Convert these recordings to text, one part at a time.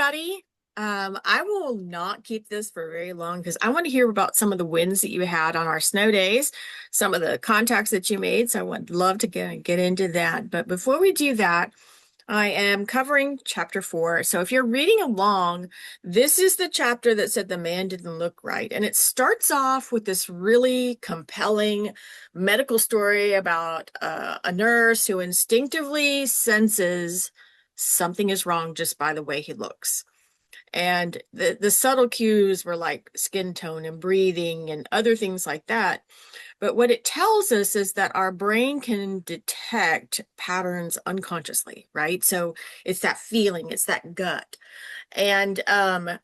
everybody. I will not keep this for very long because I want to hear about some of the wins that you had on our snow days, some of the contacts that you made. So I would love to get into that. But before we do that, I am covering chapter 4. So if you're reading along, this is the chapter that said the man didn't look right. And it starts off with this really compelling medical story about a nurse who instinctively senses something is wrong just by the way he looks. And the subtle cues were like skin tone and breathing and other things like that. But what it tells us is that our brain can detect patterns unconsciously, right? So it's that feeling, it's that gut. And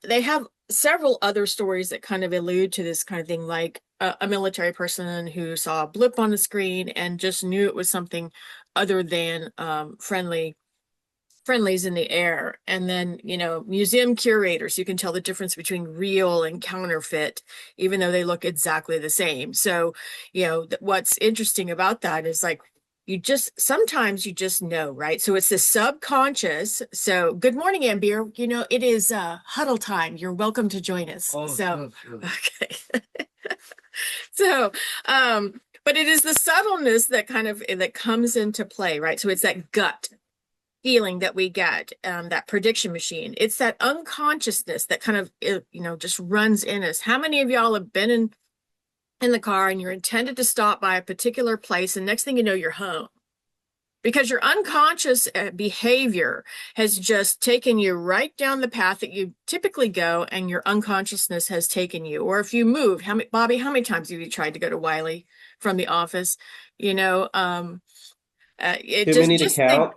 they have several other stories that kind of allude to this kind of thing, like a military person who saw a blip on the screen and just knew it was something other than friendlies in the air. And then, museum curators, you can tell the difference between real and counterfeit, even though they look exactly the same. So, what's interesting about that is like, sometimes you just know, right? So it's the subconscious. So good morning, Ambir. It is huddle time. You're welcome to join us. Oh, So, sure. okay. So, but it is the subtleness that comes into play, right? So it's that gut feeling that we get, that prediction machine. It's that unconsciousness that kind of, just runs in us. How many of y'all have been in the car and you're intended to stop by a particular place, and next thing you know, you're home? Because your unconscious behavior has just taken you right down the path that you typically go, and your unconsciousness has taken you. Or if you move, Bobby, how many times have you tried to go to Wiley from the office? It Too many to just think, count.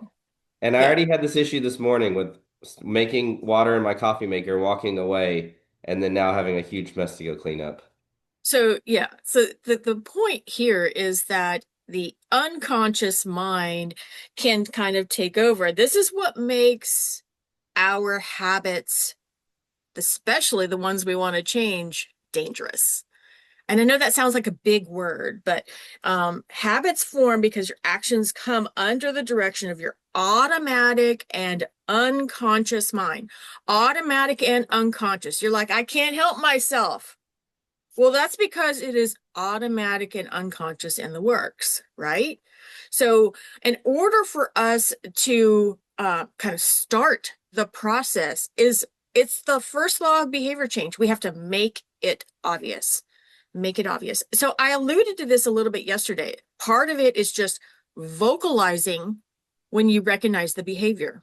And I yeah. already had this issue this morning with making water in my coffee maker, walking away, and then now having a huge mess to go clean up. So yeah, so the point here is that the unconscious mind can kind of take over. This is what makes our habits, especially the ones we want to change, dangerous. And I know that sounds like a big word, but habits form because your actions come under the direction of your automatic and unconscious mind. Automatic and unconscious. You're like, I can't help myself. Well, that's because it is automatic and unconscious in the works, right? So, in order for us to kind of start the process, it's the first law of behavior change. We have to make it obvious. Make it obvious. So, I alluded to this a little bit yesterday. Part of it is just vocalizing when you recognize the behavior,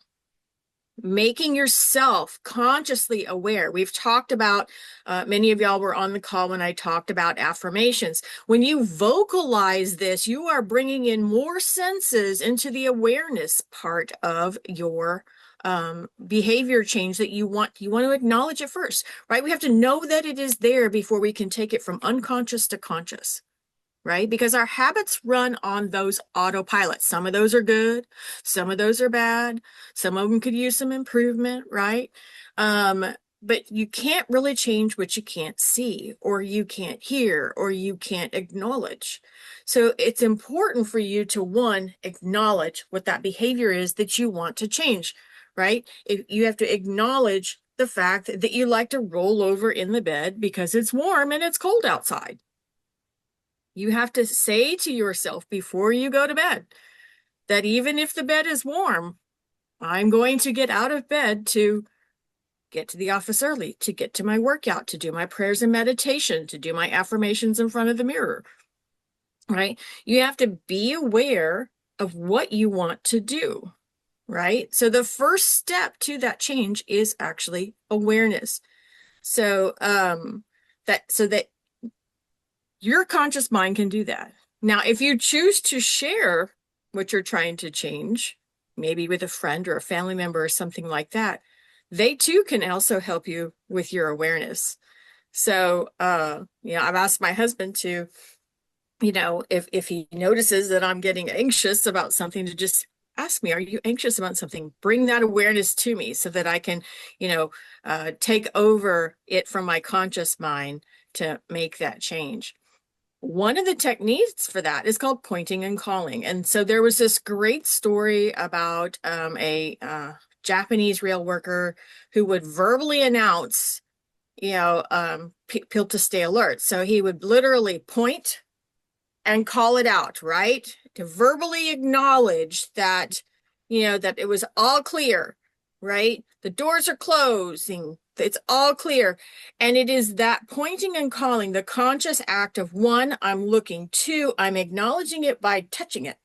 making yourself consciously aware. We've talked about, many of y'all were on the call when I talked about affirmations. When you vocalize this, you are bringing in more senses into the awareness part of your behavior change that you want to acknowledge it first, right? We have to know that it is there before we can take it from unconscious to conscious, right? Because our habits run on those autopilots. Some of those are good, some of those are bad, some of them could use some improvement, right? But you can't really change what you can't see, or you can't hear, or you can't acknowledge. So it's important for you to, one, acknowledge what that behavior is that you want to change, right? If you have to acknowledge the fact that you like to roll over in the bed because it's warm and it's cold outside. You have to say to yourself before you go to bed that even if the bed is warm, I'm going to get out of bed to get to the office early, to get to my workout, to do my prayers and meditation, to do my affirmations in front of the mirror, right? You have to be aware of what you want to do, right? So the first step to that change is actually awareness. So that your conscious mind can do that. Now, if you choose to share what you're trying to change, maybe with a friend or a family member or something like that, they too can also help you with your awareness. So, I've asked my husband to, if he notices that I'm getting anxious about something, to just ask me, are you anxious about something? Bring that awareness to me so that I can, take over it from my conscious mind to make that change. One of the techniques for that is called pointing and calling. And so there was this great story about a Japanese rail worker who would verbally announce, people to stay alert. So he would literally point and call it out, right? To verbally acknowledge that, that it was all clear, right? The doors are closing, it's all clear. And it is that pointing and calling, the conscious act of one, I'm looking, two, I'm acknowledging it by touching it,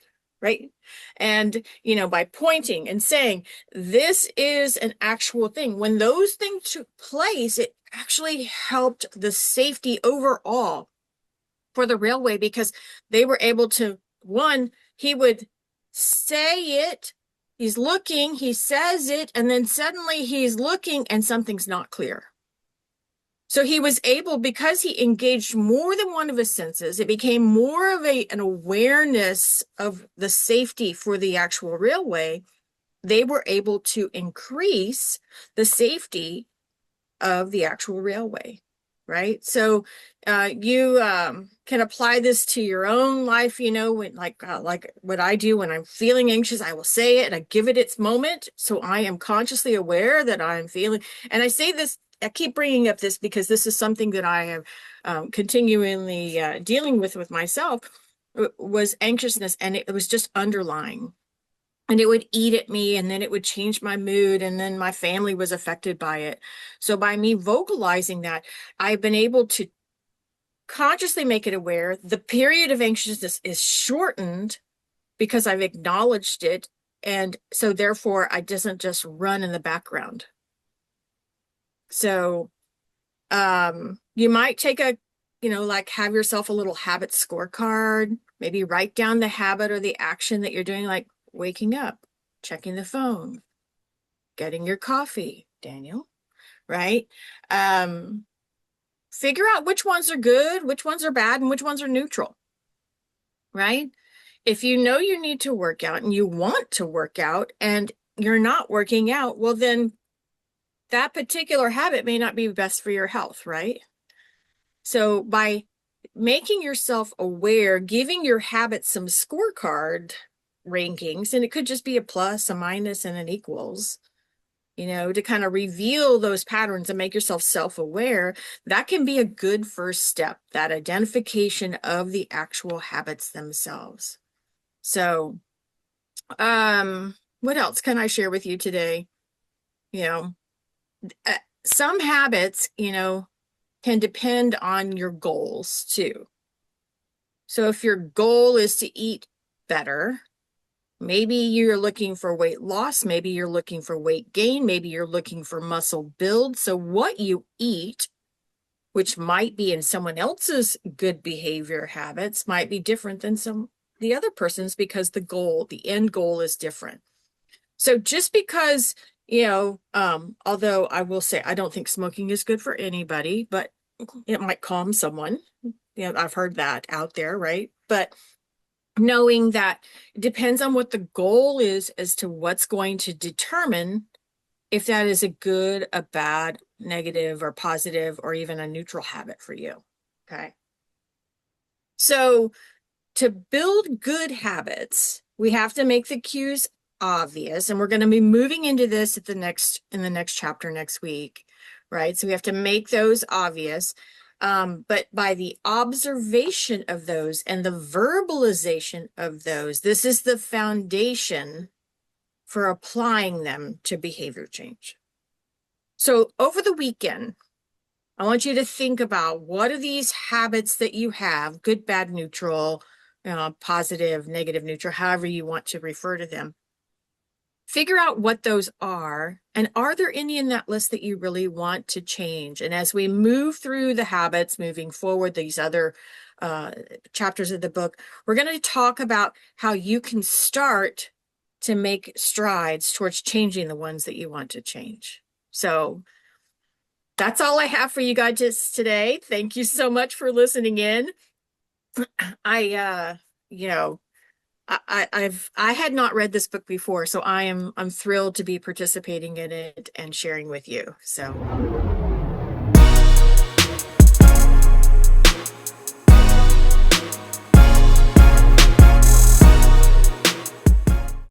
right? And, by pointing and saying, this is an actual thing. When those things took place, it actually helped the safety overall for the railway because they were able to, one, he would say it, he's looking, he says it, and then suddenly he's looking and something's not clear. So he was able, because he engaged more than one of his senses, it became more of an awareness of the safety for the actual railway. They were able to increase the safety of the actual railway, right? So you can apply this to your own life, when like what I do when I'm feeling anxious, I will say it and I give it its moment. So I am consciously aware that I'm feeling, and I say this, I keep bringing up this because this is something that I have continually dealing with myself, was anxiousness, and it was just underlying. And it would eat at me, and then it would change my mood, and then my family was affected by it. So by me vocalizing that, I've been able to consciously make it aware. The period of anxiousness is shortened because I've acknowledged it. And so therefore, it doesn't just run in the background. So you might take like have yourself a little habit scorecard, maybe write down the habit or the action that you're doing, like waking up, checking the phone, getting your coffee, Daniel, right? Figure out which ones are good, which ones are bad, and which ones are neutral, right? If you know you need to work out and you want to work out and you're not working out, well, then that particular habit may not be best for your health, right? So by making yourself aware, giving your habits some scorecard rankings, and it could just be a plus, a minus, and an equals, to kind of reveal those patterns and make yourself self-aware, that can be a good first step, that identification of the actual habits themselves. So, what else can I share with you today? Some habits, can depend on your goals too. So if your goal is to eat better, maybe you're looking for weight loss, maybe you're looking for weight gain, maybe you're looking for muscle build. So what you eat, which might be in someone else's good behavior habits, might be different than the other person's because the end goal is different. So just because, although I will say I don't think smoking is good for anybody, but it might calm someone. I've heard that out there, right? But knowing that it depends on what the goal is as to what's going to determine if that is a good, a bad, negative, or positive, or even a neutral habit for you. Okay. So to build good habits, we have to make the cues obvious, and we're going to be moving into this in the next chapter next week, right? So we have to make those obvious. But by the observation of those and the verbalization of those, this is the foundation for applying them to behavior change. So over the weekend, I want you to think about what are these habits that you have, good, bad, neutral, positive, negative, neutral, however you want to refer to them. Figure out what those are, and are there any in that list that you really want to change? And as we move through the habits, moving forward, these other chapters of the book, we're going to talk about how you can start to make strides towards changing the ones that you want to change. So that's all I have for you guys today. Thank you so much for listening in. I had not read this book before, so I'm thrilled to be participating in it and sharing with you. So